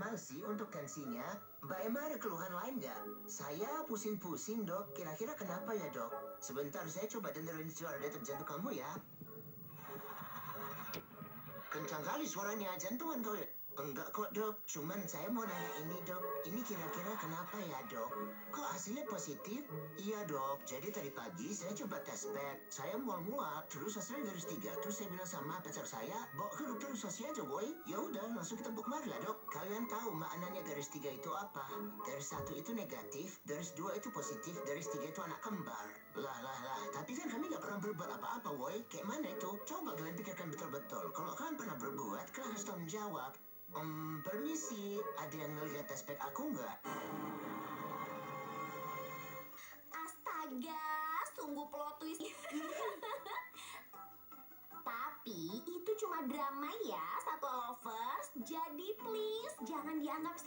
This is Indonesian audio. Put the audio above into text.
mahal sih untuk tensinya. Mbak Emma ada keluhan lain nggak? Saya pusing-pusing, Dok. Kira-kira kenapa ya, Dok? Sebentar, saya coba dengerin suara detak jantung kamu ya. Kencang kali suaranya, jantungan kau ya? Enggak kok, Dok. Cuman saya mau nanya ini, Dok. Ini kira-kira kenapa ya, Dok? Kok hasilnya positif? Iya, Dok. Jadi tadi pagi saya coba tes pet. Saya mual-mual, terus hasilnya garis 3. Terus saya bilang sama pacar saya, bawa ke dokter ususnya aja, boy. Ya udah, langsung kita bukmar lah, Dok. Kalian tahu maknanya garis 3 itu apa? Garis 1 itu negatif, garis 2 itu positif, garis 3 itu anak kembar. Lah. Tapi kan kami nggak pernah berbuat apa-apa, boy. Kayak mana itu? Coba kalian pikirkan betul-betul. Kalau kalian pernah berbuat, kalian harus tanggung jawab. Permisi, ada yang ngeliat aspek aku nggak? Astaga, sungguh plot twist. Tapi itu cuma drama ya, Satwa Lovers. Jadi please, jangan dianggap